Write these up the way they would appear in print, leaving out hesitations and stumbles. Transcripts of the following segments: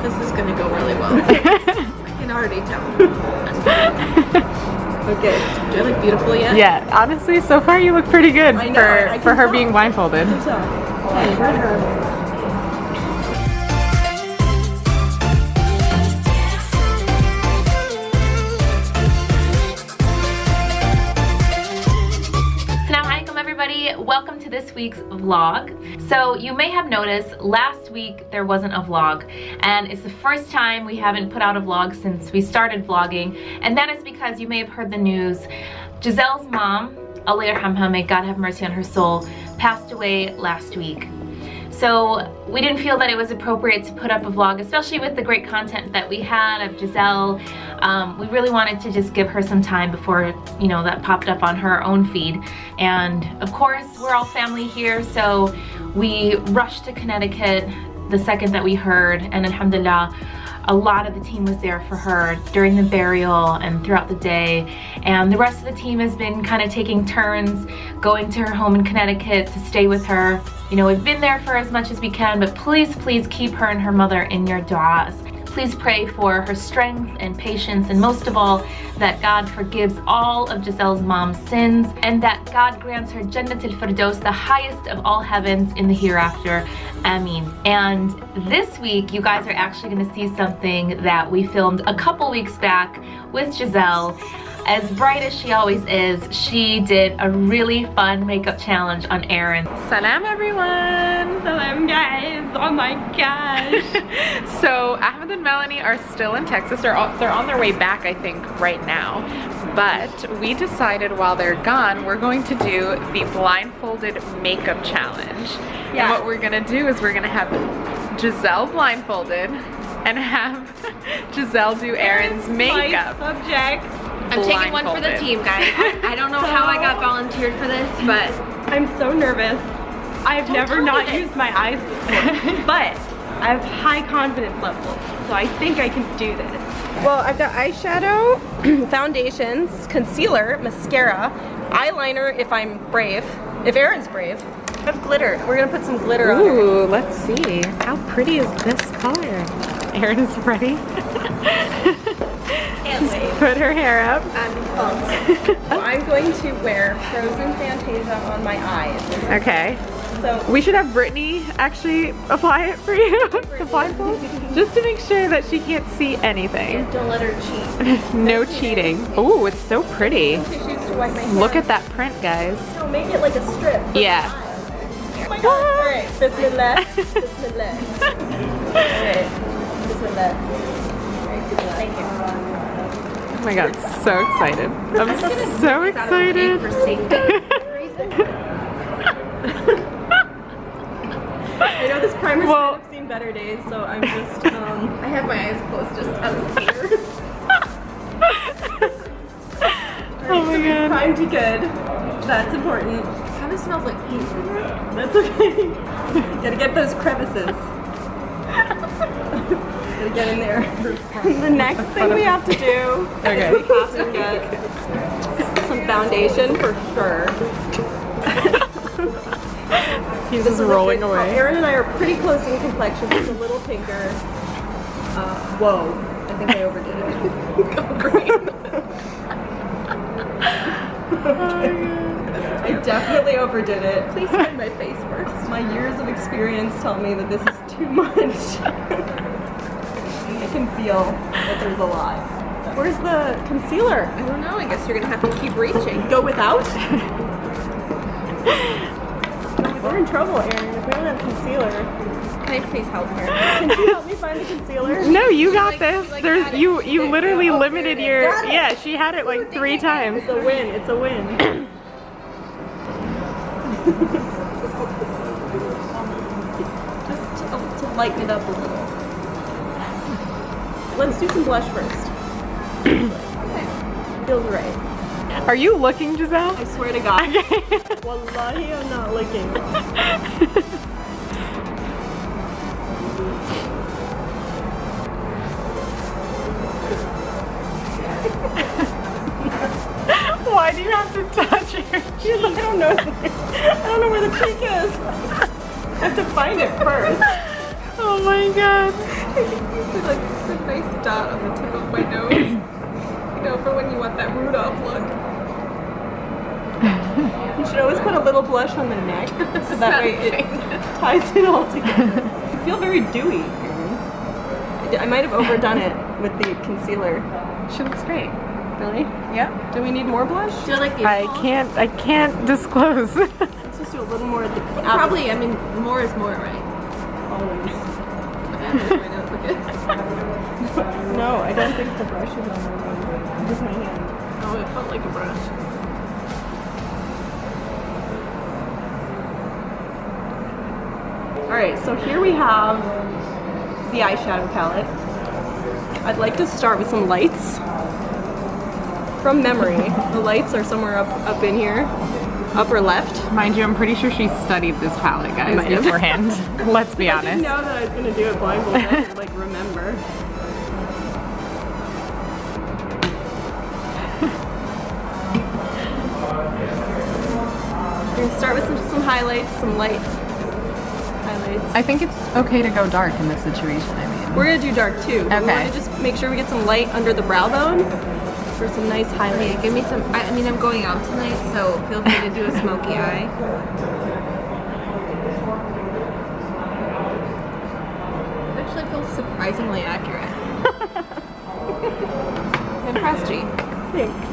This is gonna go really well. I can already tell. Okay. Do I look beautiful yet? Yeah, honestly, so far you look pretty good for her being blindfolded. Welcome to this week's vlog. So you may have noticed last week there wasn't a vlog, and it's the first time we haven't put out a vlog since we started vlogging, and that is because you may have heard the news. Gizelle's mom, Allah yarhamha, may God have mercy on her soul, passed away last week. So we didn't feel that it was appropriate to put up a vlog, especially with the great content that we had of Gizelle. We really wanted to just give her some time before, you know, that popped up on her own feed. And of course, we're all family here, so we rushed to Connecticut the second that we heard, and alhamdulillah, a lot of the team was there for her during the burial and throughout the day. And the rest of the team has been kind of taking turns going to her home in Connecticut to stay with her. You know, we've been there for as much as we can, but please, please keep her and her mother in your du'as. Please pray for her strength and patience, and most of all, that God forgives all of Gizelle's mom's sins, and that God grants her Jannat al-Firdaus, the highest of all heavens in the hereafter. Ameen. And this week, you guys are actually going to see something that we filmed a couple weeks back with Gizelle. As bright as she always is, she did a really fun makeup challenge on Erin. Salam everyone! Salam guys! Oh my gosh! So Ahmed and Melanie are still in Texas. They're on their way back, I think, right now. But we decided while they're gone, we're going to do the Blindfolded Makeup Challenge. Yeah. And what we're gonna do is we're gonna have Gizelle blindfolded and have Gizelle do Erin's makeup. My subject. I'm taking one for the team, guys. I don't know how I got volunteered for this, but I'm so nervous. I've never not used my eyes before, but I have high confidence levels, so I think I can do this. Well, I've got eyeshadow, foundations, concealer, mascara, eyeliner if I'm brave, if Erin's brave. I have glitter. We're gonna put some glitter on her. Ooh, let's see. How pretty is this color? Erin is ready. Put her hair up. I'm pumped. So I'm going to wear Frozen Fantasia on my eyes. Okay. So we should have Brittany actually apply it for you, the blindfold, just to make sure that she can't see anything. Don't let her cheat. No cheating. Ooh, it's so pretty. Tissues to wipe my hair. Look at that print, guys. No, make it like a strip. Yeah. Oh my god. Alright, bismillah. Bismillah. Alright. Bismillah. Thank you. Oh my god, so excited. I'm so excited. for safety reasons. I know this primer's kind of seen better days, so I'm just, I have my eyes closed just out of fear. Oh my god. primed to good. That's important. Kind of smells like paint. That's okay. Gotta get those crevices. Gotta get in there. The next thing we have to do is we have to get some foundation for sure. He's just rolling away. Erin and I are pretty close in complexion. It's a little pinker. Whoa. I think I overdid it. Go green. I definitely overdid it. Please hide my face first. My years of experience tell me that this is too much. I can feel that there's a lot. Where's the concealer? I don't know. I guess you're gonna have to keep reaching. Go without? We're in trouble, Erin, if we don't have concealer. Can I please help her? Can you help me find the concealer? No, you got this. like, There's got it. you literally limited your Got it. yeah, she had it like 3 times. It's a win. It's a win. Just to lighten it up a little. Let's do some blush first. Okay. Feels right. Are you looking, Gizelle? I swear to God. Wallahi, I'm not looking. Why do you have to touch your cheek? I don't know. I don't know where the cheek is. I have to find it first. Oh my god. like a nice dot on the tip of my nose. You know, for when you want that Rudolph look. You should always put a little blush on the neck, so that way it ties it all together. I feel very dewy. I might have overdone it with the concealer. She looks great. Really? Yeah. Do we need more blush? Do you like the I can't disclose. Let's just do a little more at the Probably, I mean, more is more, right? always. Okay. No, I don't think the brush is on my nose. Just my hand. Oh, it felt like a brush. Alright, so here we have the eyeshadow palette. I'd like to start with some lights. From memory, the lights are somewhere up in here. Upper left. Mind you, I'm pretty sure she studied this palette, guys, might have. beforehand. Let's be I honest. didn't know that I was going to do it blindfolded. I could, like, remember. We're going to start with some highlights, some light highlights. I think it's okay to go dark in this situation, I mean. We're going to do dark too. But we Okay. want to just make sure we get some light under the brow bone for some nice highlights. Yeah, give me some. I mean, I'm going out tonight, so feel free to do a smoky eye. It actually feels surprisingly accurate. I'm impressed, G. Thanks.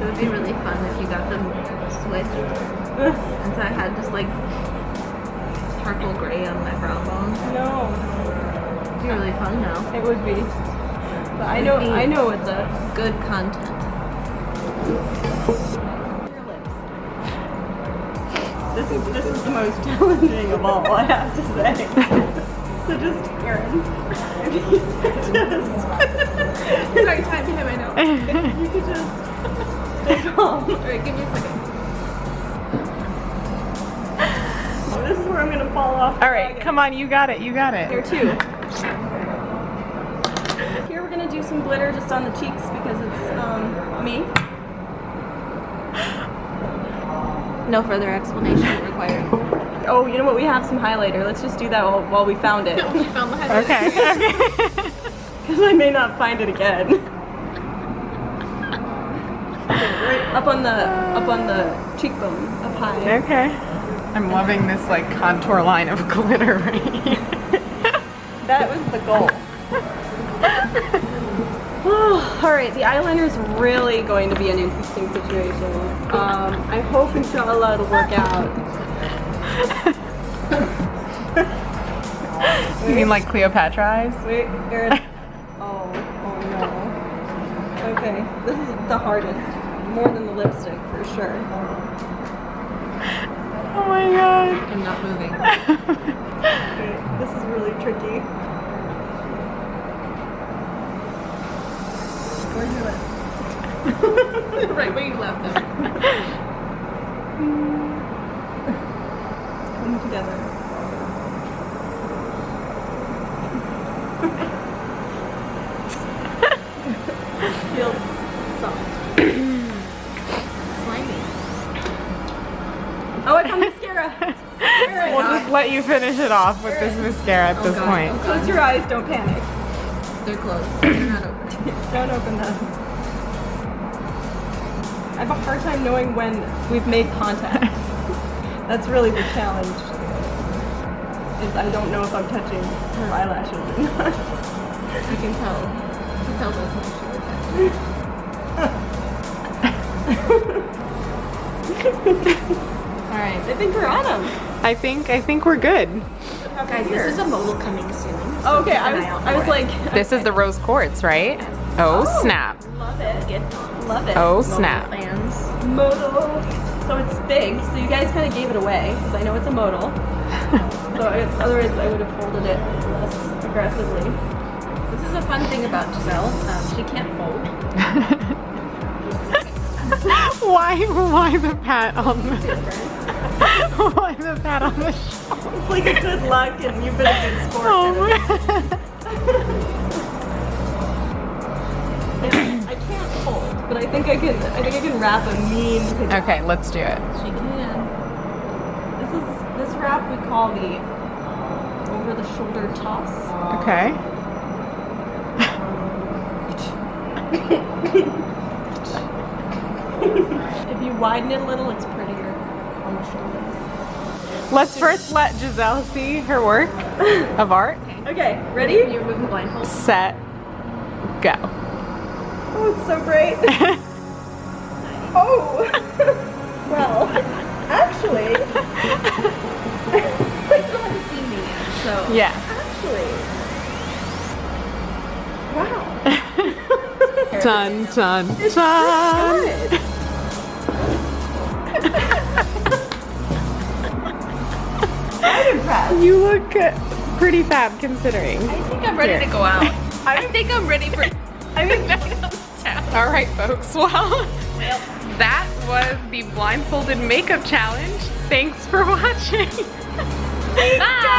It would be really fun if you got them switched. And so I had just like charcoal gray on my brow bone. No, It'd be really fun now. it would be. But I know it's a Good content. your lips. This is the most challenging of all, I have to say. So just Erin, if you just Sorry, time. I know. if you could just stay calm. Alright, give me a second. Oh, this is where I'm gonna fall off. All right, come on, you got it, you got Here it. too. Here we're gonna do some glitter just on the cheeks because it's me. No further explanation required. Oh, you know what? We have some highlighter. Let's just do that while we found it. We found the highlight. Okay. Because I may not find it again. Right up on the cheekbone, up high. Okay. I'm loving this like contour line of glitter right here. That was the goal. All right, the eyeliner is really going to be an interesting situation. I hope, inshallah, it'll work out. You mean like Cleopatra eyes? Wait, Erin. Oh no. Okay, this is the hardest. More than the lipstick, for sure. Oh my god. I'm not moving. Okay, this is really tricky. Where's your lip? Right where you left them. It's coming together. Feels soft. Slimy. Oh, I found mascara. Erin, We'll just let you finish it off with this mascara at this God. point. close your eyes. Don't panic. They're closed. They're not open. Don't open them. I have a hard time knowing when we've made contact. That's really the challenge. Is I don't know if I'm touching her eyelashes or not. You can tell. You can tell those Alright. I think we're on them. I think we're good. Guys, this is a modal coming soon. Oh, okay, I was like, This is the rose quartz, right? Oh snap. love it. Love it. Oh snap. Fans. Modal. So it's big. So you guys kind of gave it away because I know it's a modal. So otherwise I would have folded it less aggressively. This is a fun thing about Gizelle. She can't fold. Why the pat on the why the pat on the shoulder? It's like a good luck and you've been a good sport. Oh my. I can't fold, but I think I can wrap a mean picture. Okay, let's do it. She can. This wrap we call the over-the-shoulder toss. Okay. If you widen it a little, it's prettier on the shoulders. Let's first let Gizelle see her work of art. Okay, ready? You're moving blindfold. Set, go. Oh, it's so bright. Oh! Well, actually, You still haven't seen me yet, so. Yeah. actually, wow. Dun, dun, It's dun. good. I'm impressed. You look pretty fab considering. I think I'm ready to go out. I think I'm ready for. All right, folks. Well, that was the blindfolded makeup challenge. Thanks for watching. Bye.